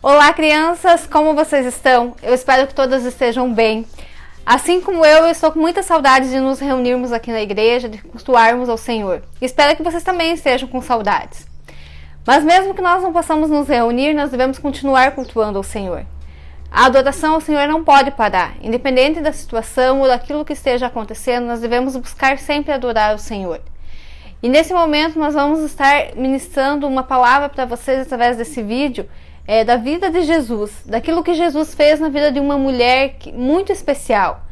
Olá, crianças, como vocês estão? Eu espero que todas estejam bem. Assim como eu estou com muita saudade de nos reunirmos aqui na igreja, de cultuarmos ao Senhor. Espero que vocês também estejam com saudades. Mas mesmo que nós não possamos nos reunir, nós devemos continuar cultuando ao Senhor. A adoração ao Senhor não pode parar. Independente da situação ou daquilo que esteja acontecendo, nós devemos buscar sempre adorar o Senhor. E nesse momento nós vamos estar ministrando uma palavra para vocês através desse vídeo, da vida de Jesus, daquilo que Jesus fez na vida de uma mulher muito especial.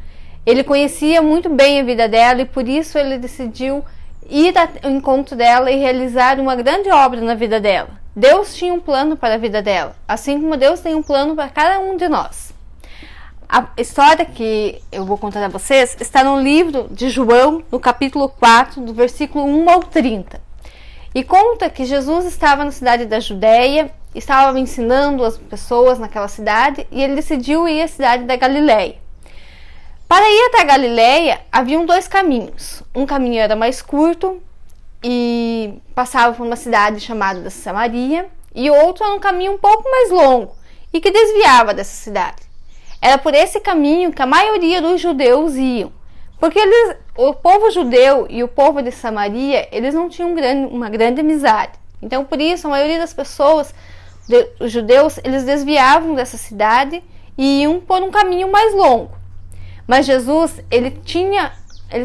Ele conhecia muito bem a vida dela e por isso ele decidiu ir ao encontro dela e realizar uma grande obra na vida dela. Deus tinha um plano para a vida dela, assim como Deus tem um plano para cada um de nós. A história que eu vou contar a vocês está no livro de João, no capítulo 4, do versículo 1 ao 30. E conta que Jesus estava na cidade da Judéia, estava ensinando as pessoas naquela cidade e ele decidiu ir à cidade da Galileia. Para ir até a Galileia, haviam dois caminhos. Um caminho era mais curto e passava por uma cidade chamada Samaria, e outro era um caminho um pouco mais longo e que desviava dessa cidade. Era por esse caminho que a maioria dos judeus iam, porque o povo judeu e o povo de Samaria, eles não tinham uma grande amizade. Então, por isso, a maioria das pessoas, os judeus, eles desviavam dessa cidade e iam por um caminho mais longo. Mas Jesus, ele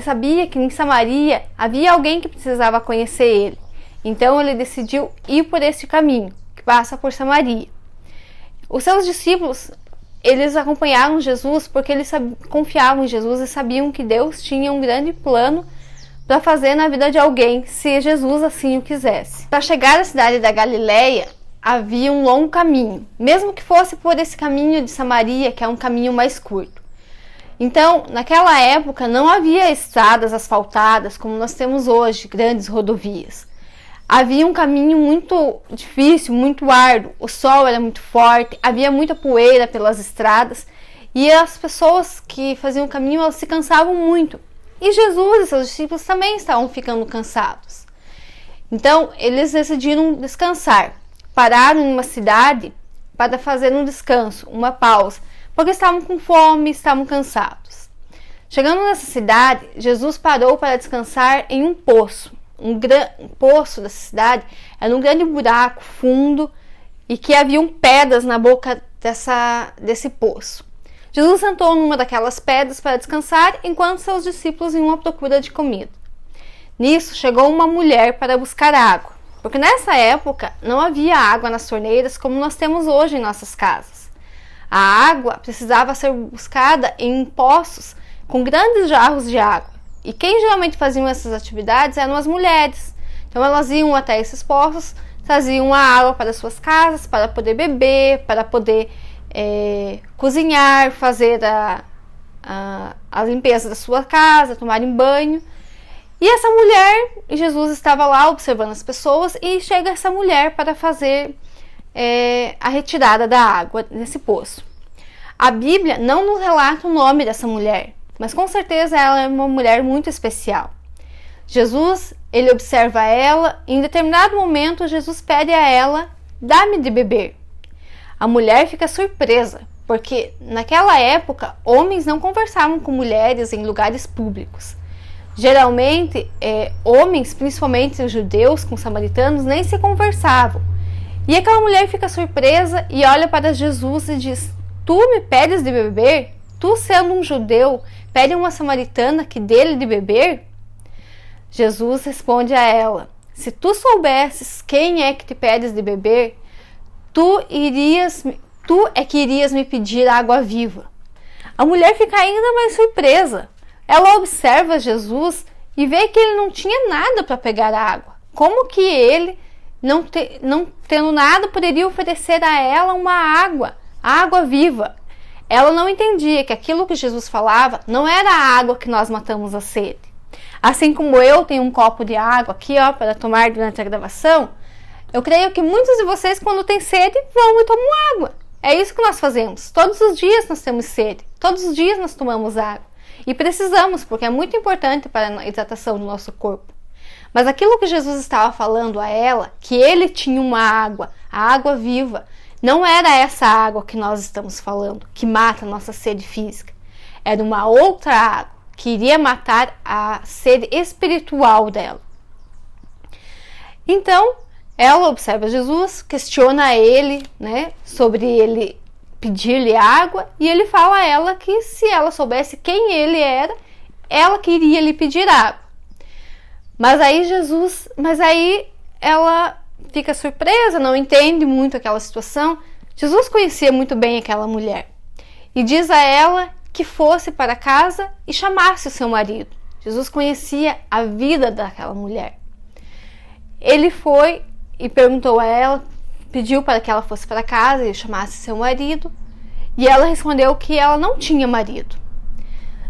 sabia que em Samaria havia alguém que precisava conhecer ele. Então, ele decidiu ir por esse caminho, que passa por Samaria. Os seus discípulos, eles acompanharam Jesus porque eles confiavam em Jesus e sabiam que Deus tinha um grande plano para fazer na vida de alguém, se Jesus assim o quisesse. Para chegar à cidade da Galileia, havia um longo caminho, mesmo que fosse por esse caminho de Samaria, que é um caminho mais curto. Então, naquela época, não havia estradas asfaltadas como nós temos hoje, grandes rodovias. Havia um caminho muito difícil, muito árduo, o sol era muito forte, havia muita poeira pelas estradas e as pessoas que faziam o caminho, elas se cansavam muito. E Jesus e seus discípulos também estavam ficando cansados. Então, eles decidiram descansar. Pararam em uma cidade para fazer um descanso, uma pausa, porque estavam com fome, estavam cansados. Chegando nessa cidade, Jesus parou para descansar em um poço. Um poço dessa cidade era um grande buraco fundo e que haviam pedras na boca desse poço. Jesus sentou numa daquelas pedras para descansar enquanto seus discípulos iam à procura de comida. Nisso chegou uma mulher para buscar água, porque nessa época não havia água nas torneiras como nós temos hoje em nossas casas. A água precisava ser buscada em poços com grandes jarros de água. E quem geralmente faziam essas atividades eram as mulheres. Então elas iam até esses poços, traziam a água para suas casas, para poder beber, para poder cozinhar, fazer a limpeza da sua casa, tomarem banho. E essa mulher, Jesus estava lá observando as pessoas e chega essa mulher para fazer a retirada da água nesse poço. A Bíblia não nos relata o nome dessa mulher, mas com certeza ela é uma mulher muito especial. Jesus, ele observa ela e em determinado momento Jesus pede a ela, dá-me de beber. A mulher fica surpresa, porque naquela época homens não conversavam com mulheres em lugares públicos. Geralmente, homens, principalmente os judeus com os samaritanos, nem se conversavam. E aquela mulher fica surpresa e olha para Jesus e diz, tu me pedes de beber? Tu, sendo um judeu, pede uma samaritana que dê-lhe de beber? Jesus responde a ela, se tu soubesses quem é que te pedes de beber, tu é que irias me pedir água viva. A mulher fica ainda mais surpresa. Ela observa Jesus e vê que ele não tinha nada para pegar água. Como que ele, não tendo nada, poderia oferecer a ela uma água viva? Ela não entendia que aquilo que Jesus falava não era a água que nós matamos a sede. Assim como eu tenho um copo de água aqui para tomar durante a gravação, eu creio que muitos de vocês, quando têm sede, vão e tomam água. É isso que nós fazemos. Todos os dias nós temos sede. Todos os dias nós tomamos água. E precisamos, porque é muito importante para a hidratação do nosso corpo. Mas aquilo que Jesus estava falando a ela, que ele tinha uma água, a água viva, Não era essa água que nós estamos falando, que mata a nossa sede física. Era uma outra água que iria matar a sede espiritual dela. Então, ela observa Jesus, questiona ele, né, sobre ele pedir-lhe água, e ele fala a ela que se ela soubesse quem ele era, ela queria lhe pedir água. Mas aí ela fica surpresa, não entende muito aquela situação. Jesus conhecia muito bem aquela mulher e diz a ela que fosse para casa e chamasse o seu marido. Jesus conhecia a vida daquela mulher. Ele foi e perguntou a ela, pediu para que ela fosse para casa e chamasse seu marido, e ela respondeu que ela não tinha marido.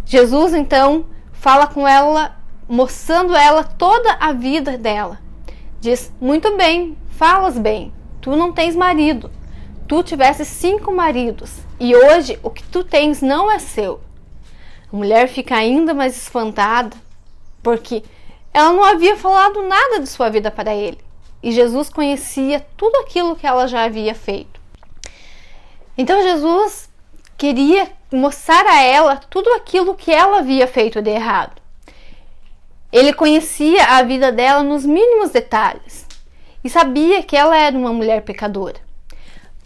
Jesus então fala com ela, mostrando a ela toda a vida dela. Diz: muito bem, falas bem, tu não tens marido, tu tiveste 5 maridos, e hoje o que tu tens não é seu. A mulher fica ainda mais espantada, porque ela não havia falado nada de sua vida para ele, e Jesus conhecia tudo aquilo que ela já havia feito. Então Jesus queria mostrar a ela tudo aquilo que ela havia feito de errado. Ele conhecia a vida dela nos mínimos detalhes e sabia que ela era uma mulher pecadora.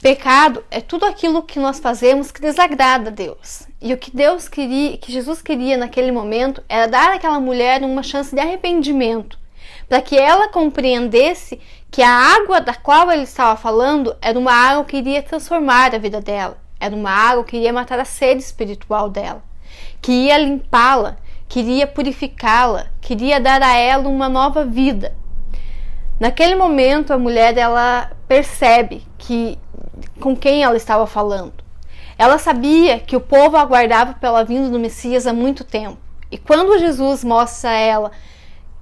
Pecado é tudo aquilo que nós fazemos que desagrada a Deus. E o que Deus queria, que Jesus queria naquele momento, era dar àquela mulher uma chance de arrependimento, para que ela compreendesse que a água da qual ele estava falando era uma água que iria transformar a vida dela, era uma água que iria matar a sede espiritual dela, que ia limpá-la, queria purificá-la, queria dar a ela uma nova vida. Naquele momento, a mulher ela percebe com quem ela estava falando. Ela sabia que o povo aguardava pela vinda do Messias há muito tempo. E quando Jesus mostra a ela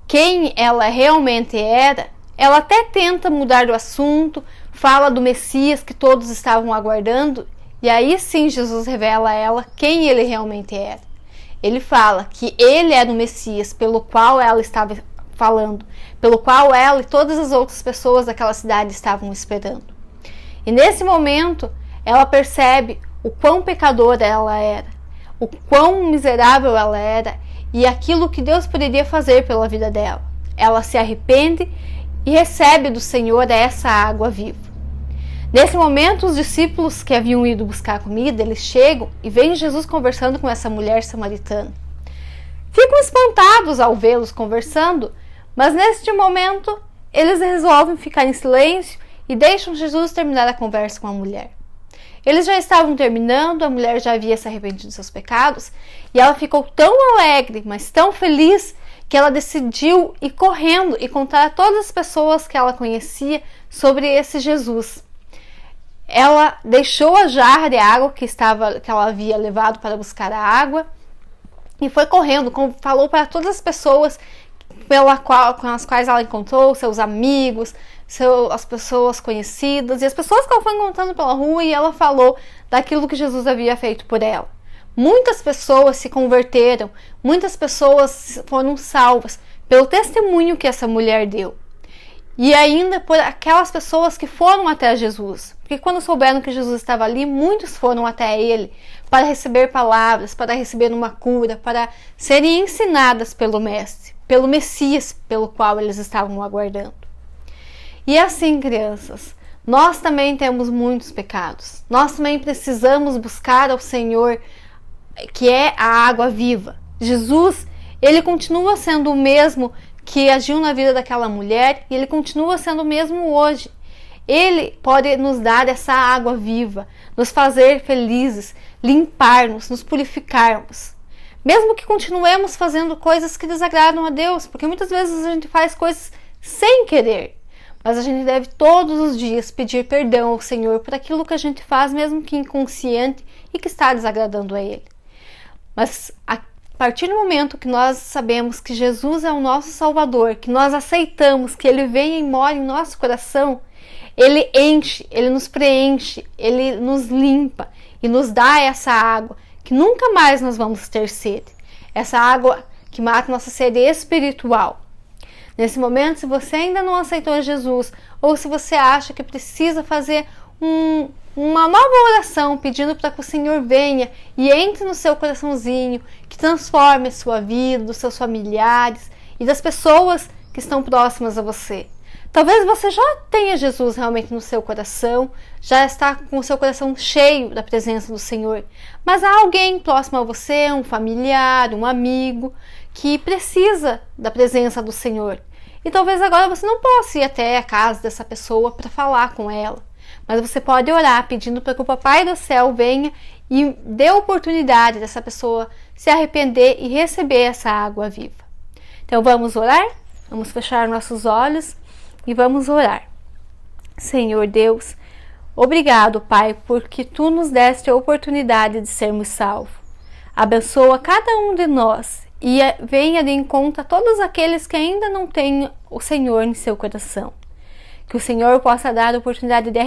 quem ela realmente era, ela até tenta mudar o assunto, fala do Messias que todos estavam aguardando, e aí sim Jesus revela a ela quem ele realmente era. Ele fala que ele era o Messias pelo qual ela estava falando, pelo qual ela e todas as outras pessoas daquela cidade estavam esperando. E nesse momento, ela percebe o quão pecadora ela era, o quão miserável ela era e aquilo que Deus poderia fazer pela vida dela. Ela se arrepende e recebe do Senhor essa água viva. Nesse momento, os discípulos que haviam ido buscar comida, eles chegam e veem Jesus conversando com essa mulher samaritana. Ficam espantados ao vê-los conversando, mas neste momento, eles resolvem ficar em silêncio e deixam Jesus terminar a conversa com a mulher. Eles já estavam terminando, a mulher já havia se arrependido dos seus pecados, e ela ficou tão alegre, mas tão feliz, que ela decidiu ir correndo e contar a todas as pessoas que ela conhecia sobre esse Jesus. Ela deixou a jarra de água que ela havia levado para buscar a água e foi correndo, falou para todas as pessoas com as quais ela encontrou, seus amigos, as pessoas conhecidas e as pessoas que ela foi encontrando pela rua, e ela falou daquilo que Jesus havia feito por ela. Muitas pessoas se converteram, muitas pessoas foram salvas pelo testemunho que essa mulher deu. E ainda por aquelas pessoas que foram até Jesus. Porque quando souberam que Jesus estava ali, muitos foram até ele para receber palavras, para receber uma cura, para serem ensinadas pelo Mestre, pelo Messias pelo qual eles estavam aguardando. E assim, crianças, nós também temos muitos pecados. Nós também precisamos buscar ao Senhor, que é a água viva. Jesus, ele continua sendo o mesmo que agiu na vida daquela mulher, e ele continua sendo o mesmo hoje. Ele pode nos dar essa água viva, nos fazer felizes, limpar-nos, nos purificarmos. Mesmo que continuemos fazendo coisas que desagradam a Deus, porque muitas vezes a gente faz coisas sem querer, mas a gente deve todos os dias pedir perdão ao Senhor por aquilo que a gente faz, mesmo que inconsciente e que está desagradando a Ele. Mas a partir do momento que nós sabemos que Jesus é o nosso Salvador, que nós aceitamos que Ele vem e mora em nosso coração, Ele enche, Ele nos preenche, Ele nos limpa e nos dá essa água que nunca mais nós vamos ter sede. Essa água que mata nossa sede espiritual. Nesse momento, se você ainda não aceitou Jesus, ou se você acha que precisa fazer uma nova oração pedindo para que o Senhor venha e entre no seu coraçãozinho, que transforme a sua vida, dos seus familiares e das pessoas que estão próximas a você. Talvez você já tenha Jesus realmente no seu coração, já está com o seu coração cheio da presença do Senhor, mas há alguém próximo a você, um familiar, um amigo, que precisa da presença do Senhor. E talvez agora você não possa ir até a casa dessa pessoa para falar com ela, mas você pode orar pedindo para que o Papai do Céu venha e dê a oportunidade dessa pessoa se arrepender e receber essa água viva. Então vamos orar? Vamos fechar nossos olhos e vamos orar. Senhor Deus, obrigado, Pai, porque Tu nos deste a oportunidade de sermos salvos. Abençoa cada um de nós e venha de encontro a todos aqueles que ainda não têm o Senhor em seu coração. Que o Senhor possa dar a oportunidade de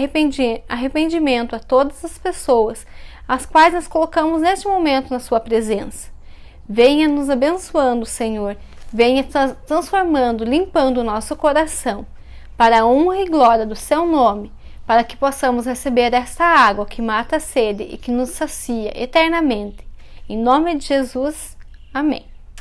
arrependimento a todas as pessoas as quais nós colocamos neste momento na Sua presença. Venha nos abençoando, Senhor. Venha transformando, limpando o nosso coração, para a honra e glória do Seu nome, para que possamos receber esta água que mata a sede e que nos sacia eternamente. Em nome de Jesus, amém.